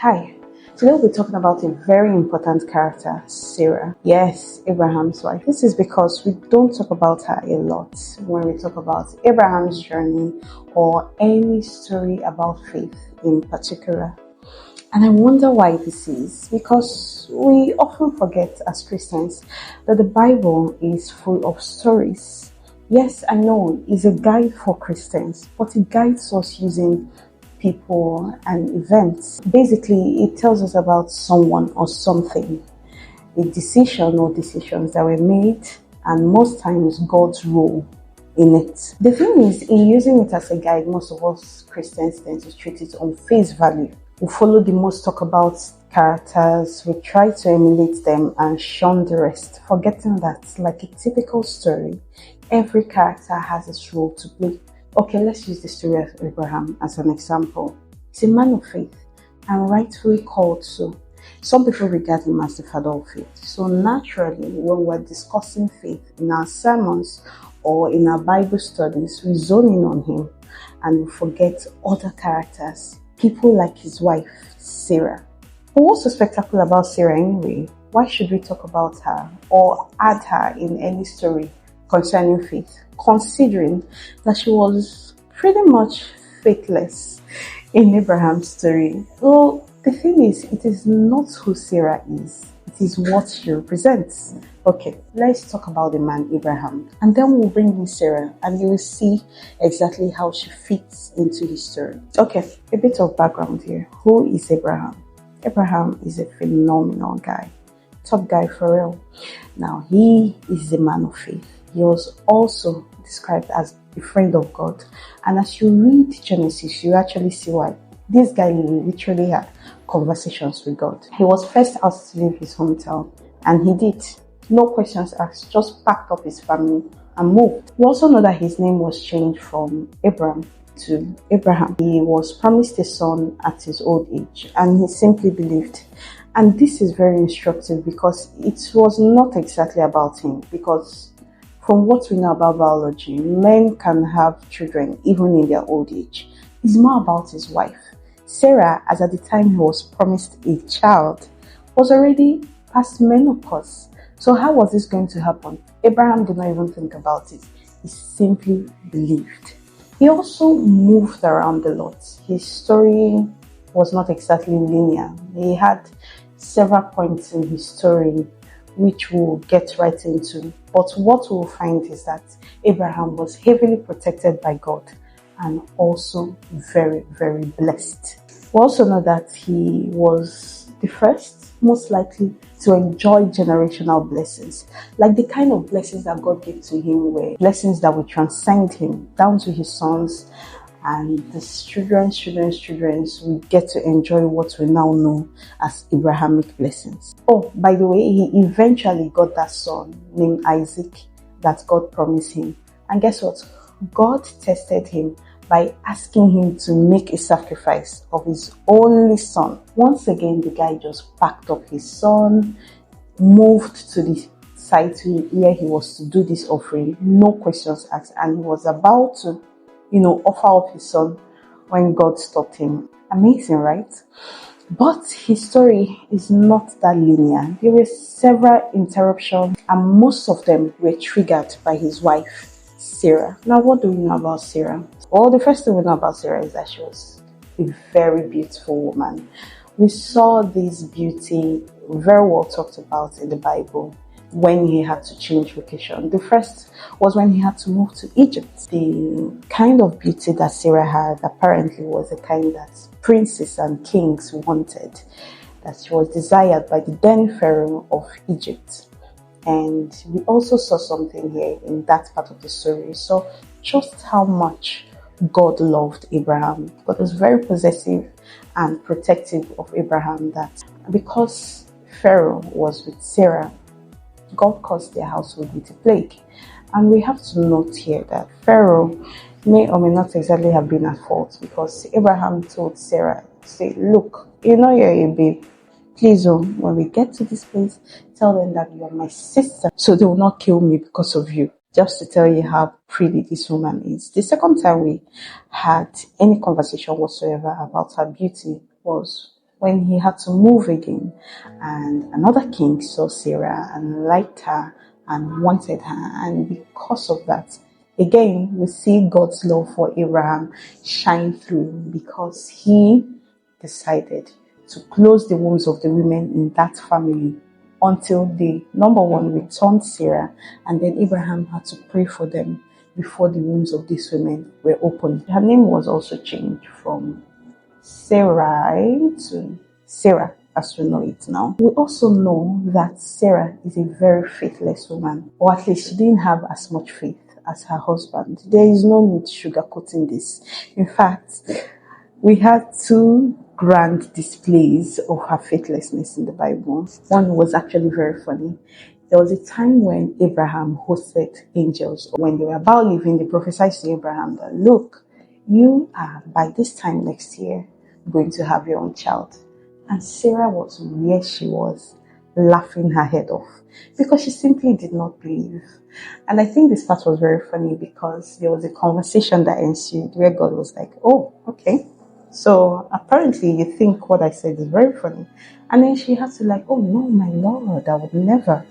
Hi, today we'll be talking about a very important character, Sarah. Yes, Abraham's wife. This is because we don't talk about her a lot when we talk about Abraham's journey or any story about faith in particular. And I wonder why this is, because we often forget as Christians that the Bible is full of stories. Yes, I know it's a guide for Christians, but it guides us using people and events. Basically, it tells us about someone or something, a decision or decisions that were made, and most times God's role in it. The thing is, in using it as a guide, most of us Christians tend to treat it on face value. We follow the most talk about characters, we try to emulate them and shun the rest, forgetting that, like a typical story, every character has its role to play. Okay, let's use the story of Abraham as an example. He's a man of faith and rightfully called so. Some people regard him as the father of faith. So naturally, when we're discussing faith in our sermons or in our Bible studies, we zone in on him and we forget other characters. People like his wife, Sarah. But what's so spectacular about Sarah anyway? Why should we talk about her or add her in any story concerning faith, considering that she was pretty much faithless in Abraham's story? Well, the thing is, it is not who Sarah is, it is what she represents. Okay, let's talk about the man Abraham, and then we'll bring in Sarah, and you will see exactly how she fits into his story. Okay, a bit of background here. Who is Abraham? Abraham is a phenomenal guy, top guy for real. Now, he is a man of faith. He was also described as a friend of God, and as you read Genesis, you actually see why. This guy literally had conversations with God. He was first asked to leave his hometown, and he did. No questions asked, just packed up his family and moved. We also know that his name was changed from Abram to Abraham. He was promised a son at his old age, and he simply believed. And this is very instructive because it was not exactly about him, because from what we know about biology, men can have children even in their old age. It's more about his wife. Sarah, as at the time he was promised a child, was already past menopause. So how was this going to happen? Abraham did not even think about it. He simply believed. He also moved around a lot. His story was not exactly linear. He had several points in his story which we'll get right into. But what we'll find is that Abraham was heavily protected by God and also very, very blessed. We also know that he was the first, most likely, to enjoy generational blessings. Like the kind of blessings that God gave to him were blessings that would transcend him down to his sons, and his children's will get to enjoy what we now know as Abrahamic blessings. Oh, by the way, he eventually got that son named Isaac that God promised him. And guess what? God tested him by asking him to make a sacrifice of his only son. Once again, the guy just packed up his son, moved to the site where he was to do this offering, no questions asked, and he was about to offer up his son when God stopped him. Amazing, right? But his story is not that linear. There were several interruptions, and most of them were triggered by his wife, Sarah. Now, what do we know about Sarah? Well, the first thing we know about Sarah is that she was a very beautiful woman. We saw this beauty very well talked about in the Bible when he had to change location. The first was when he had to move to Egypt. The kind of beauty that Sarah had apparently was the kind that princes and kings wanted, that she was desired by the then Pharaoh of Egypt. And we also saw something here in that part of the story. So just how much God loved Abraham. God was very possessive and protective of Abraham, that because Pharaoh was with Sarah, God caused their household with a plague. And we have to note here that Pharaoh may or may not exactly have been at fault, because Abraham told Sarah, say, look, you're a babe. Please, when we get to this place, tell them that you are my sister, so they will not kill me because of you. Just to tell you how pretty this woman is. The second time we had any conversation whatsoever about her beauty was when he had to move again, and another king saw Sarah and liked her and wanted her, and because of that, again, we see God's love for Abraham shine through because he decided to close the wombs of the women in that family until the number one returned Sarah, and then Abraham had to pray for them before the wombs of these women were opened. Her name was also changed from Sarai to Sarah as we know it now. We also know that Sarah is a very faithless woman, or at least she didn't have as much faith as her husband. There is no need sugarcoating this. In fact, we had two grand displays of her faithlessness in the Bible. One was actually very funny. There was a time when Abraham hosted angels. When they were about leaving, they prophesied to Abraham that, look, you are by this time next year going to have your own child. And Sarah was where she was, laughing her head off because she simply did not believe. And I think this part was very funny because there was a conversation that ensued where God was like, oh, okay. So apparently you think what I said is very funny. And then she had to like, oh no, my Lord, I would never.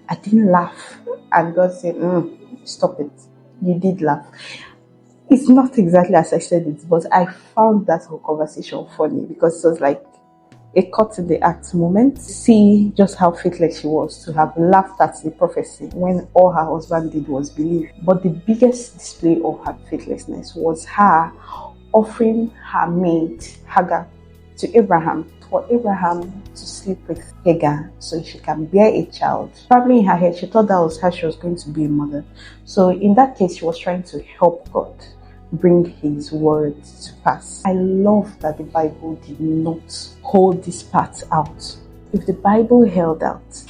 I didn't laugh. And God said, stop it. You did laugh. It's not exactly as I said it, but I found that whole conversation funny because it was like a cut in the act moment. See just how faithless she was to have laughed at the prophecy when all her husband did was believe. But the biggest display of her faithlessness was her offering her maid Hagar to Abraham, for Abraham to sleep with Hagar so she can bear a child. Probably in her head she thought that was how she was going to be a mother. So in that case she was trying to help God bring his word to pass. I love that the Bible did not hold this part out. If the Bible held out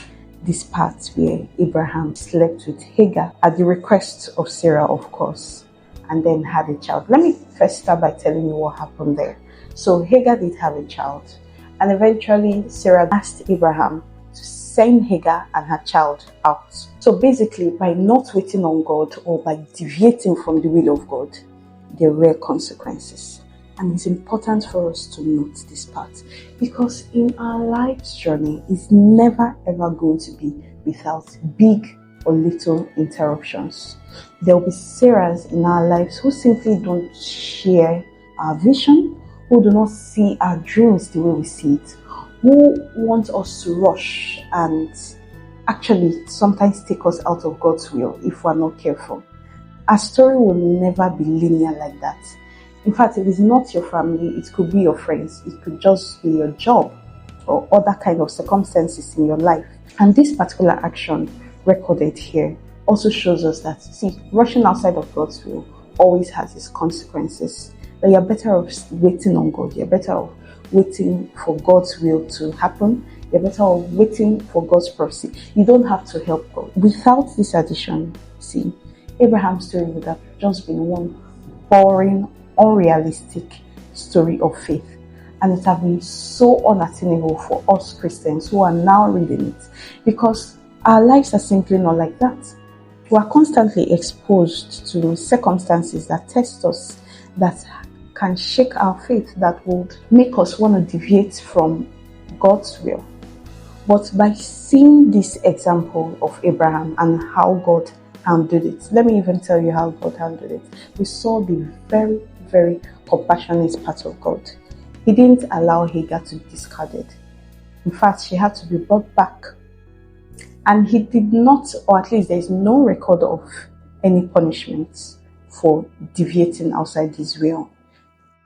this part where Abraham slept with Hagar at the request of Sarah, of course, and then had a child. Let me first start by telling you what happened there. So Hagar did have a child, and eventually Sarah asked Abraham to send Hagar and her child out. So basically, by not waiting on God or by deviating from the will of God, there were consequences. And it's important for us to note this part because in our life's journey, it's never ever going to be without big or little interruptions. There will be Sarahs in our lives who simply don't share our vision, who do not see our dreams the way we see it, who want us to rush and actually sometimes take us out of God's will if we're not careful. Our story will never be linear like that. In fact, if it's not your family, it could be your friends, it could just be your job or other kind of circumstances in your life. And this particular action recorded here also shows us that, see, rushing outside of God's will always has its consequences. That you're better off waiting on God, you're better off waiting for God's will to happen, you're better off waiting for God's prophecy. You don't have to help God. Without this addition, see, Abraham's story would have just been one boring, unrealistic story of faith. And it has been so unattainable for us Christians who are now reading it because our lives are simply not like that. We are constantly exposed to circumstances that test us, that can shake our faith, that would make us want to deviate from God's will. But by seeing this example of Abraham and how God handled it, let me even tell you how God handled it. We saw the very, very compassionate part of God. He didn't allow Hagar to be discarded. In fact, she had to be brought back. And he did not, or at least there is no record of any punishment for deviating outside his will.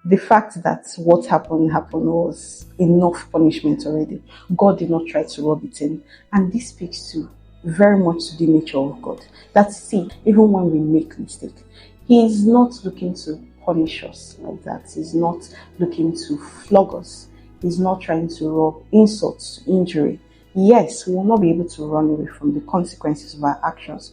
The fact that what happened was enough punishment already. God did not try to rub it in. And this speaks to very much to the nature of God. That, see, even when we make mistakes, he is not looking to punish us like that. He's not looking to flog us. He's not trying to rub insults to injury. Yes, we will not be able to run away from the consequences of our actions.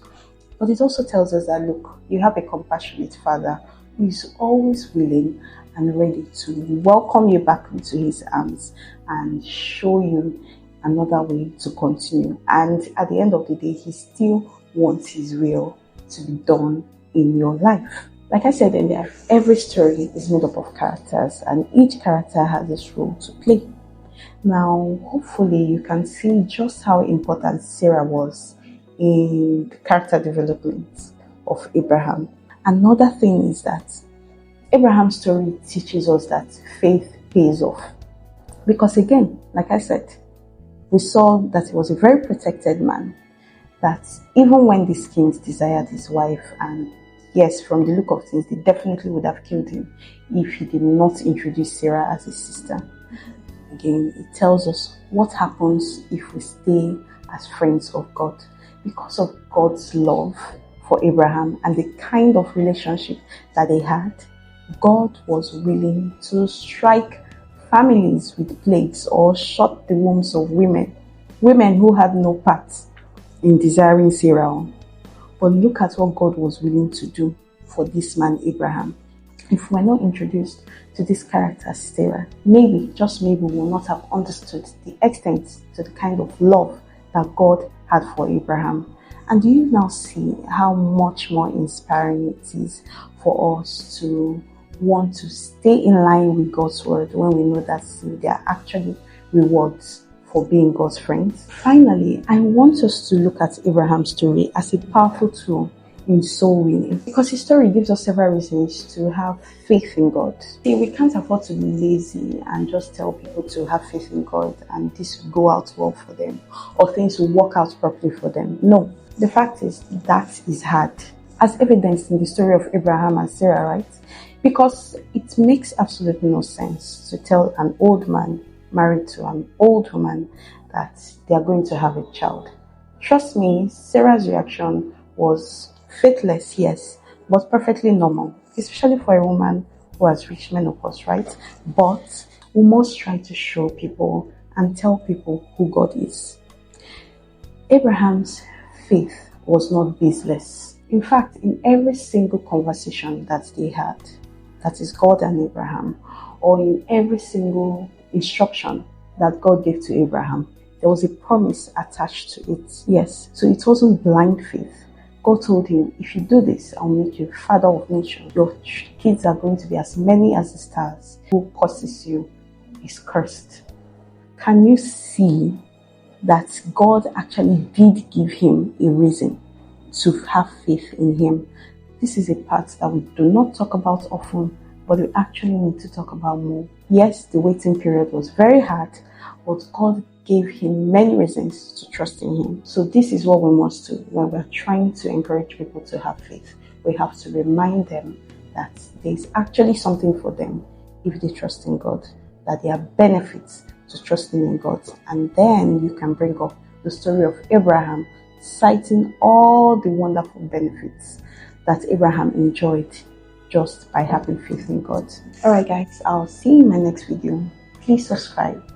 But it also tells us that, look, you have a compassionate Father who is always willing and ready to welcome you back into his arms and show you another way to continue. And at the end of the day, he still wants his will to be done in your life. Like I said earlier, every story is made up of characters and each character has its role to play. Now, hopefully, you can see just how important Sarah was in the character development of Abraham. Another thing is that Abraham's story teaches us that faith pays off. Because again, like I said, we saw that he was a very protected man, that even when these kings desired his wife, and yes, from the look of things, they definitely would have killed him if he did not introduce Sarah as his sister. Again, it tells us what happens if we stay as friends of God. Because of God's love for Abraham and the kind of relationship that they had, God was willing to strike families with plagues or shut the wombs of women who had no part in desiring Sarah. But look at what God was willing to do for this man Abraham. If we're not introduced to this character Sarah, maybe, just maybe, we will not have understood the extent to the kind of love that God had for Abraham. And do you now see how much more inspiring it is for us to want to stay in line with God's word when we know that there are actually rewards for being God's friends? Finally, I want us to look at Abraham's story as a powerful tool in soul winning, because his story gives us several reasons to have faith in God. See, we can't afford to be lazy and just tell people to have faith in God and this will go out well for them or things will work out properly for them. No, the fact is that is hard, as evidenced in the story of Abraham and Sarah, right? Because it makes absolutely no sense to tell an old man married to an old woman that they are going to have a child. Trust me, Sarah's reaction was faithless, yes, but perfectly normal, especially for a woman who has reached menopause, right? But we must try to show people and tell people who God is. Abraham's faith was not baseless. In fact, in every single conversation that they had, that is God and Abraham, or in every single instruction that God gave to Abraham, there was a promise attached to it. Yes, so it wasn't blind faith. God told him, if you do this, I'll make you father of nations. Your kids are going to be as many as the stars. Who curses you is cursed. Can you see that God actually did give him a reason to have faith in him? This is a part that we do not talk about often, but we actually need to talk about more. Yes, the waiting period was very hard, but God gave him many reasons to trust in him. So this is what we must do when we're trying to encourage people to have faith. We have to remind them that there's actually something for them if they trust in God, that there are benefits to trusting in God. And then you can bring up the story of Abraham, citing all the wonderful benefits that Abraham enjoyed just by having faith in God. Alright guys, I'll see you in my next video. Please subscribe